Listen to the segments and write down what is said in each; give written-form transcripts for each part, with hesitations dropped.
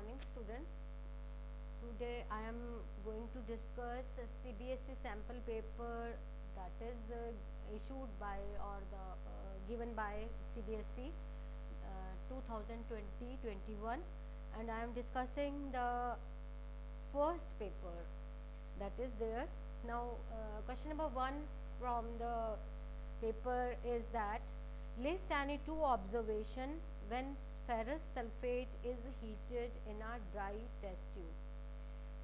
morning, students. Today I am going to discuss a CBSE sample paper that is issued by or given by CBSE 2020-21, and I am discussing the first paper that is there. Now, question number 1 from the paper is that list any two observation when ferrous sulfate is heated in a dry test tube.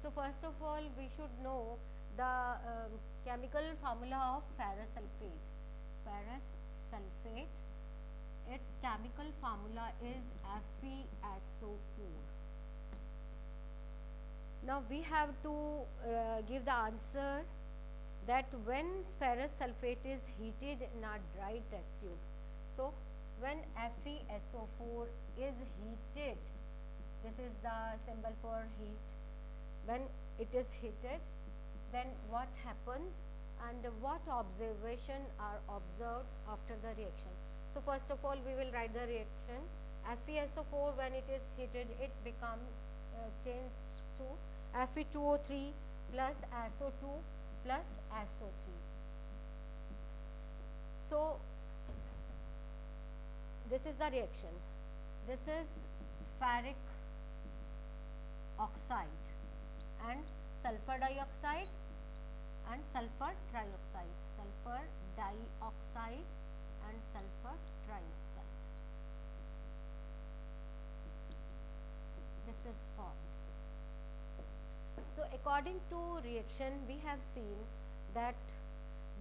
So, first of all, we should know the chemical formula of ferrous sulfate. Ferrous sulfate, its chemical formula is FeSO4. Now, we have to give the answer that when ferrous sulfate is heated in a dry test tube. So, when FeSO4 is heated, this is the symbol for heat. When it is heated, then what happens and what observation are observed after the reaction. So, first of all, we will write the reaction. FeSO4, when it is heated, it becomes changed to Fe2O3 plus SO2 plus SO3. So, this is the reaction. This is ferric oxide and sulfur dioxide and sulfur trioxide, sulfur dioxide and sulfur trioxide. This is formed. So, according to reaction, we have seen that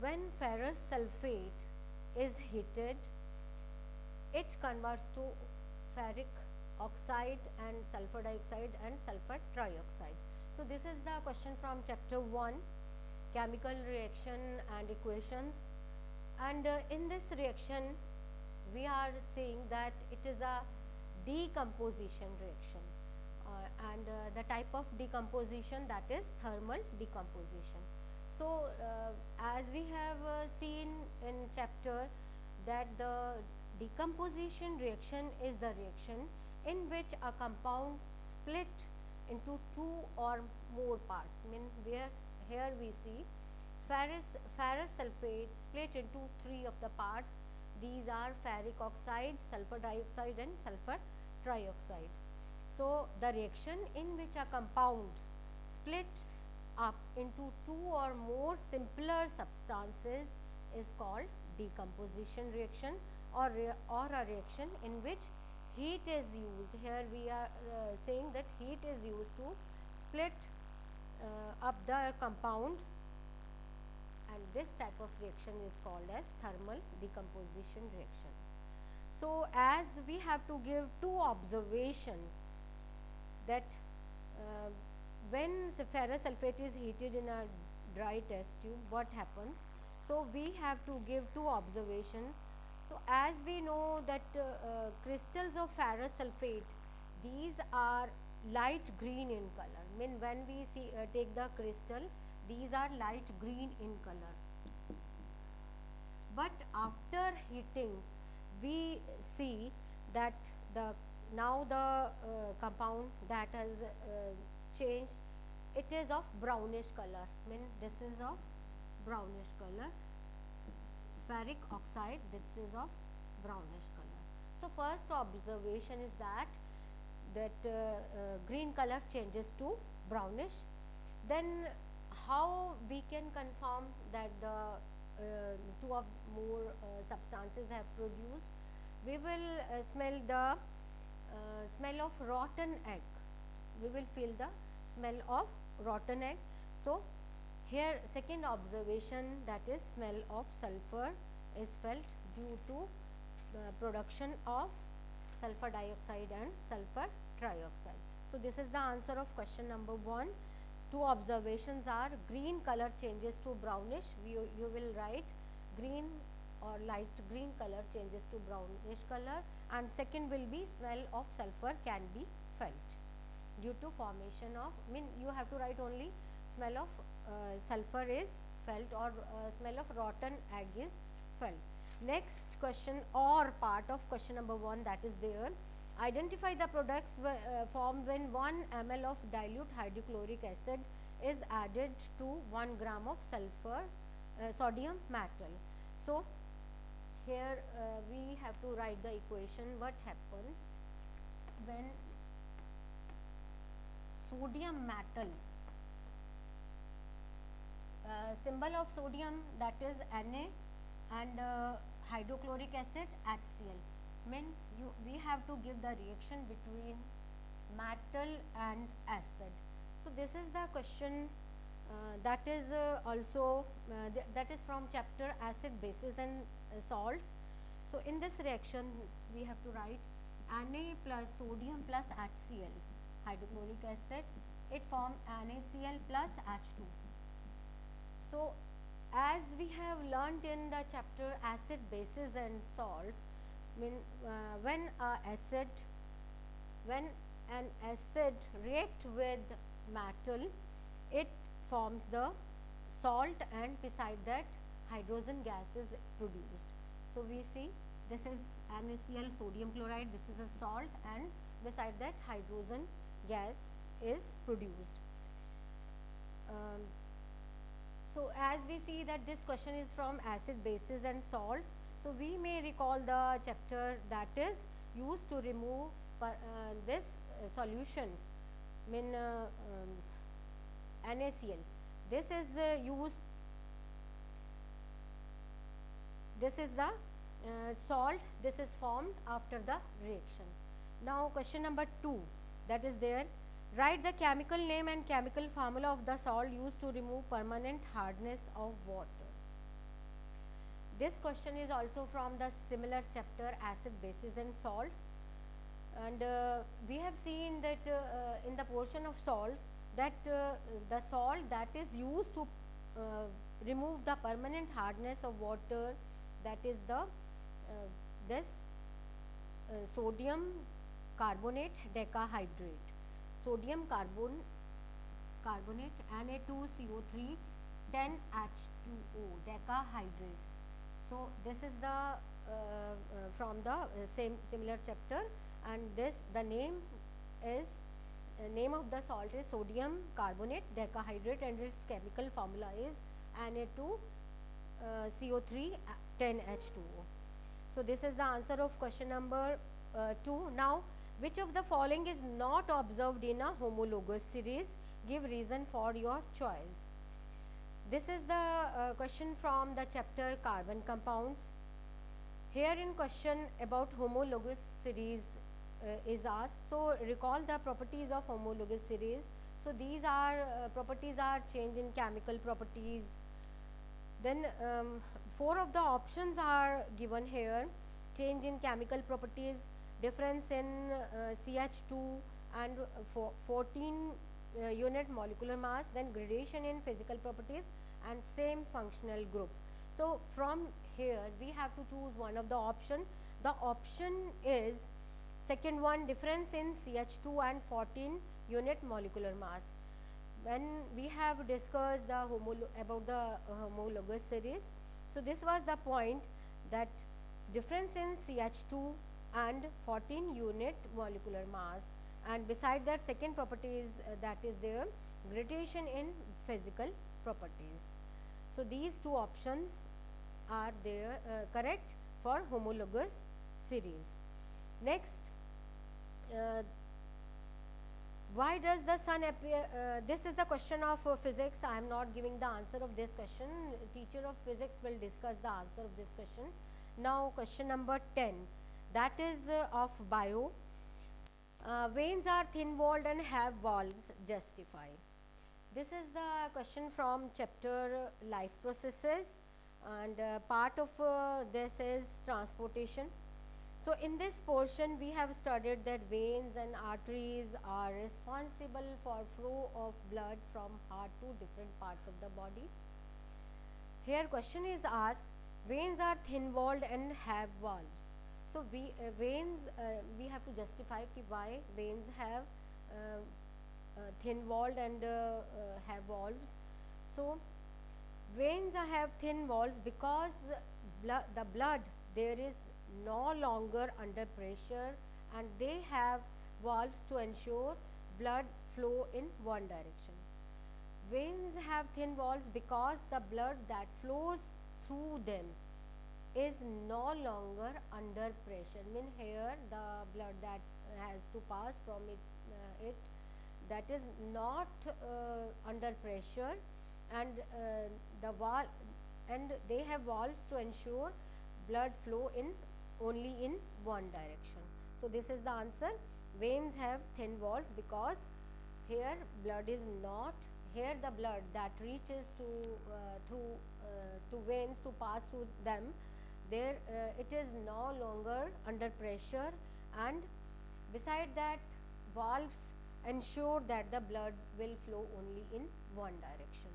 when ferrous sulfate is heated, it converts to ferric oxide and sulfur dioxide and sulfur trioxide. So, this is the question from chapter 1, chemical reaction and equations, and in this reaction we are saying that it is a decomposition reaction, and the type of decomposition, that is thermal decomposition. So, as we have seen in chapter that the decomposition reaction is the reaction in which a compound split into two or more parts. Where here we see ferrous sulfate split into three of the parts. These are ferric oxide, sulfur dioxide and sulfur trioxide. So, the reaction in which a compound splits up into two or more simpler substances is called decomposition reaction, or a reaction in which heat is used. Here we are saying that heat is used to split up the compound, and this type of reaction is called as thermal decomposition reaction. So, as we have to give two observations that when the ferrous sulfate is heated in a dry test tube, what happens? So, we have to give two observations. So, as we know that crystals of ferrous sulfate, these are light green in color. When we see take the crystal, these are light green in color. But after heating, we see that now the compound that has changed, it is of brownish color. This is of brownish color. Ferric oxide, this is of brownish color. So, first observation is that green color changes to brownish. Then how we can confirm that the two or more substances have produced? We will smell the smell of rotten egg. We will feel the smell of rotten egg. So, here second observation, that is smell of sulfur is felt due to production of sulfur dioxide and sulfur trioxide. So, this is the answer of question number 1. Two observations are green color changes to brownish. You will write green or light green color changes to brownish color, and second will be smell of sulfur can be felt due to formation of, you have to write only smell of sulfur is felt, or smell of rotten egg is felt. Next question or part of question number 1, that is there. Identify the products formed when 1 ml of dilute hydrochloric acid is added to 1 gram of sulfur sodium metal. So, here we have to write the equation what happens when sodium metal, symbol of sodium that is Na, and hydrochloric acid HCl, mean we have to give the reaction between metal and acid. So, this is the question that is also that is from chapter acid, bases and salts. So, in this reaction we have to write Na plus sodium plus HCl, hydrochloric acid, it form NaCl plus H2. So, as we have learnt in the chapter acid, bases and salts, mean when an acid react with metal, it forms the salt, and beside that hydrogen gas is produced. So, we see this is NaCl sodium chloride, this is a salt, and beside that hydrogen gas is produced. So, as we see that this question is from acid, bases and salts. So, we may recall the chapter that is used to remove this solution, mean NaCl. This is used, this is the salt, this is formed after the reaction. Now, question number 2, that is there. Write the chemical name and chemical formula of the salt used to remove permanent hardness of water. This question is also from the similar chapter acid, bases and salts, and we have seen that in the portion of salts that the salt that is used to remove the permanent hardness of water, that is the this sodium carbonate decahydrate. Sodium carbonate Na2CO3 10H2O decahydrate. So, this is the from the similar chapter, and this the name is name of the salt is sodium carbonate decahydrate, and its chemical formula is Na2CO3 10H2O. So, this is the answer of question number 2. Now, which of the following is not observed in a homologous series? Give reason for your choice. This is the question from the chapter carbon compounds. Here in question about homologous series is asked. So, recall the properties of homologous series. So, these are properties are change in chemical properties. Then 4 of the options are given here: change in chemical properties, difference in CH2 and 14 unit molecular mass, then gradation in physical properties and same functional group. So, from here we have to choose one of the option. The option is second one, difference in CH2 and 14 unit molecular mass. When we have discussed the about the homologous series, so this was the point that difference in CH2 and 14 unit molecular mass, and beside that second property is that is there gradation in physical properties. So, these two options are there correct for homologous series. Next, why does the sun appear? This is the question of physics. I am not giving the answer of this question. Teacher of physics will discuss the answer of this question. Now, question number 10, that is of bio. Veins are thin walled and have valves, justify. This is the question from chapter life processes, and part of this is transportation. So, in this portion we have studied that veins and arteries are responsible for flow of blood from heart to different parts of the body. Here question is asked, veins are thin walled and have valves. So, veins we have to justify ki why veins have thin walled and have valves. So, veins have thin walls because the blood there is no longer under pressure and they have valves to ensure blood flow in one direction. Veins have thin walls because the blood that flows through them is no longer under pressure. Mean here the blood that has to pass from it that is not under pressure, and the wall and they have valves to ensure blood flow in only in one direction. So this is the answer. Veins have thin walls because here blood is not here the blood that reaches to through to veins to pass through them, there it is no longer under pressure, and beside that valves ensure that the blood will flow only in one direction.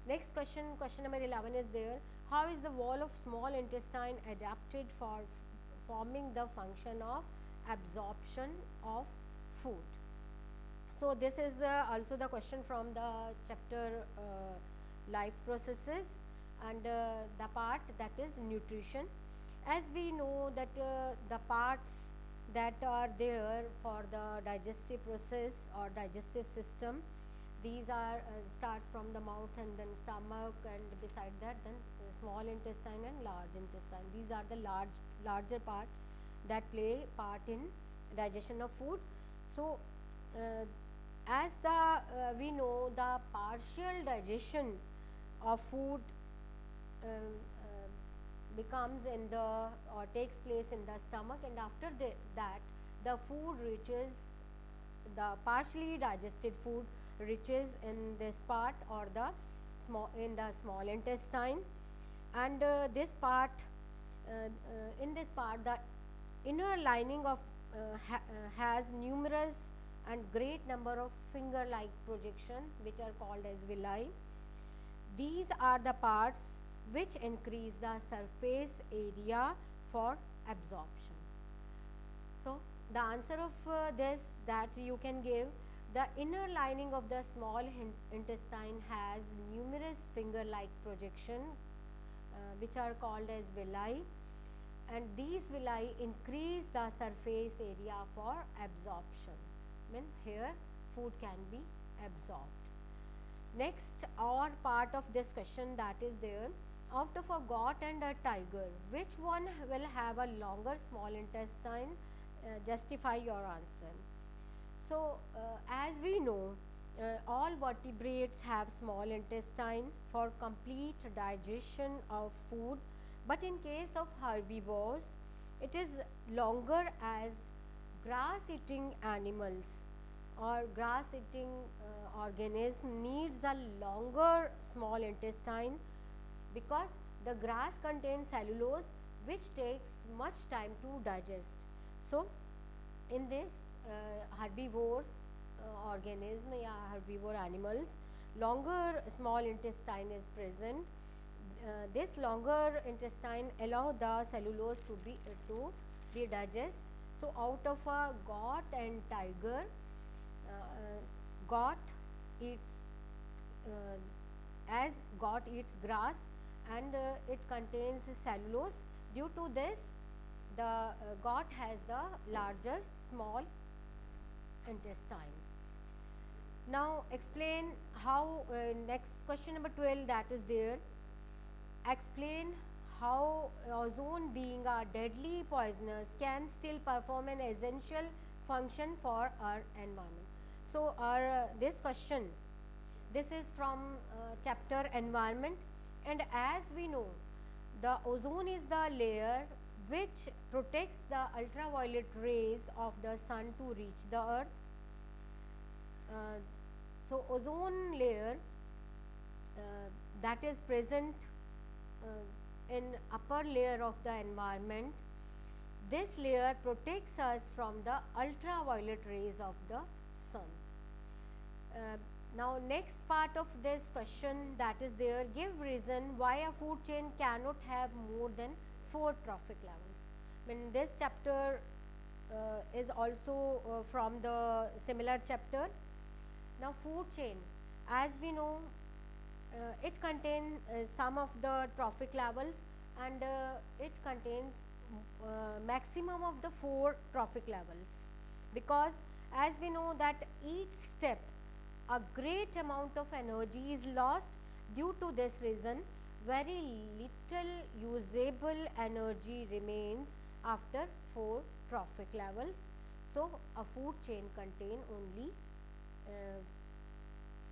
Next question, question number 11 is there. How is the wall of small intestine adapted for forming the function of absorption of food? So this is also the question from the chapter life processes, and the part that is nutrition. As we know that the parts that are there for the digestive process or digestive system, these are starts from the mouth and then stomach, and beside that then small intestine and large intestine. These are the larger part that play part in digestion of food. So as the we know the partial digestion of food becomes in the or takes place in the stomach, and after that the food reaches the partially digested food reaches in this part or the small intestine, and this part in this part the inner lining of has numerous and great number of finger like projection which are called as villi. These are the parts which increase the surface area for absorption. So the answer of this that you can give, the inner lining of the small intestine has numerous finger like projection which are called as villi, and these villi increase the surface area for absorption. Mean here food can be absorbed. Next or part of this question that is there, out of a goat and a tiger, which one will have a longer small intestine? Justify your answer. So as we know all vertebrates have small intestine for complete digestion of food, but in case of herbivores it is longer, as grass eating animals or grass eating organism needs a longer small intestine because the grass contains cellulose which takes much time to digest. So in this herbivores organism herbivore animals, longer small intestine is present. This longer intestine allow the cellulose to be digest. So out of a goat and tiger, goat eats as goat eats grass, and it contains cellulose. Due to this the goat has the larger small intestine. Now explain how next question number 12 that is there, explain how ozone being a deadly poisonous can still perform an essential function for our environment. So our this question, this is from chapter environment, and as we know the ozone is the layer which protects the ultraviolet rays of the sun to reach the earth. So ozone layer that is present in upper layer of the environment, this layer protects us from the ultraviolet rays of the sun. Now next part of this question that is there, give reason why a food chain cannot have more than 4 trophic levels. In this chapter is also from the similar chapter. Now food chain, as we know it contains some of the trophic levels, and it contains maximum of the 4 trophic levels, because as we know that each step a great amount of energy is lost. Due to this reason, very little usable energy remains after 4 trophic levels. So a food chain contain only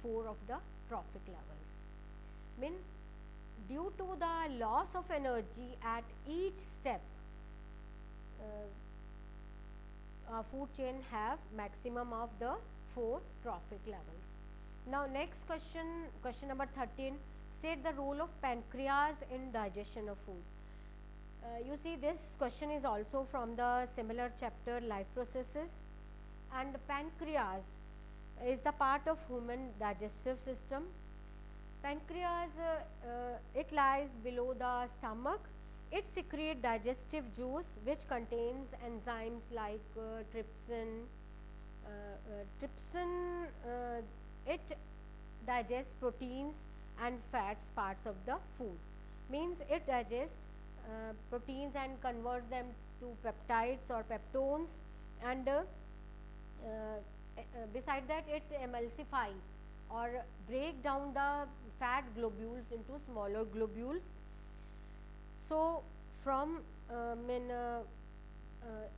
4 of the trophic levels. Mean due to the loss of energy at each step, food chain have maximum of the 4 trophic levels. Now next question, question number 13, state the role of pancreas in digestion of food. You see, this question is also from the similar chapter, life processes, and pancreas is the part of human digestive system. Pancreas, it lies below the stomach. It secretes digestive juice which contains enzymes like trypsin. Trypsin, it digests proteins and fats parts of the food. Means it digests proteins and converts them to peptides or peptones, and beside that it emulsify or break down the fat globules into smaller globules. So from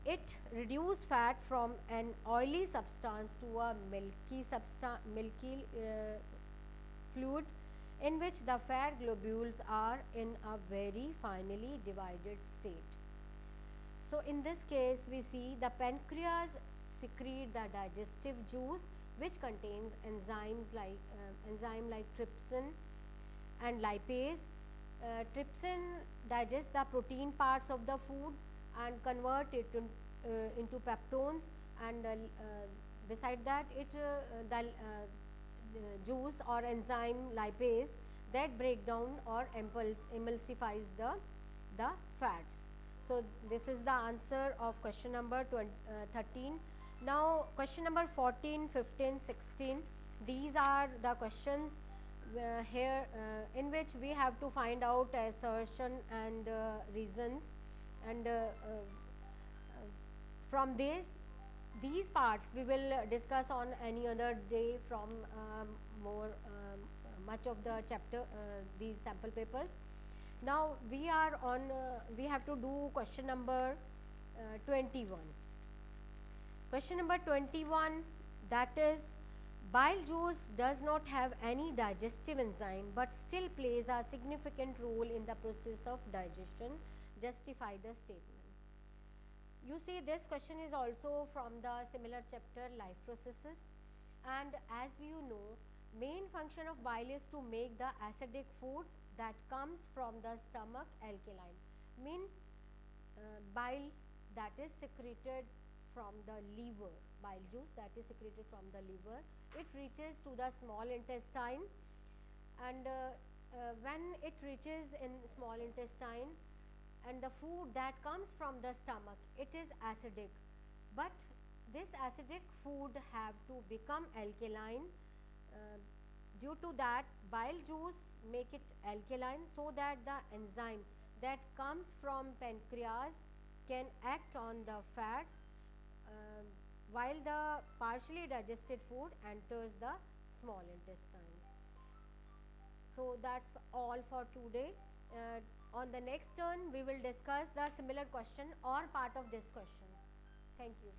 it reduce fat from an oily substance to a milky fluid in which the fat globules are in a very finely divided state. So in this case we see the pancreas secrete the digestive juice which contains enzyme like trypsin and lipase. Trypsin digests the protein parts of the food and convert it into peptones, and beside that it the juice or enzyme lipase that break down or emulsifies the fats. So this is the answer of question number 13. Now question number 14, 15, 16, these are the questions here in which we have to find out assertion and reasons, and from these parts we will discuss on any other day from more much of the chapter, these sample papers. Now we are on we have to do question number 21. Question number 21, that is, bile juice does not have any digestive enzyme but still plays a significant role in the process of digestion. Justify the statement. You see, this question is also from the similar chapter, life processes, and as you know, main function of bile is to make the acidic food that comes from the stomach alkaline. Mean bile that is secreted from the liver, bile juice that is secreted from the liver, it reaches to the small intestine, and when it reaches in small intestine and the food that comes from the stomach, it is acidic, but this acidic food have to become alkaline. Due to that, bile juice make it alkaline so that the enzyme that comes from pancreas can act on the fats, while the partially digested food enters the small intestine. So that's all for today. On the next turn we will discuss the similar question or part of this question. Thank you.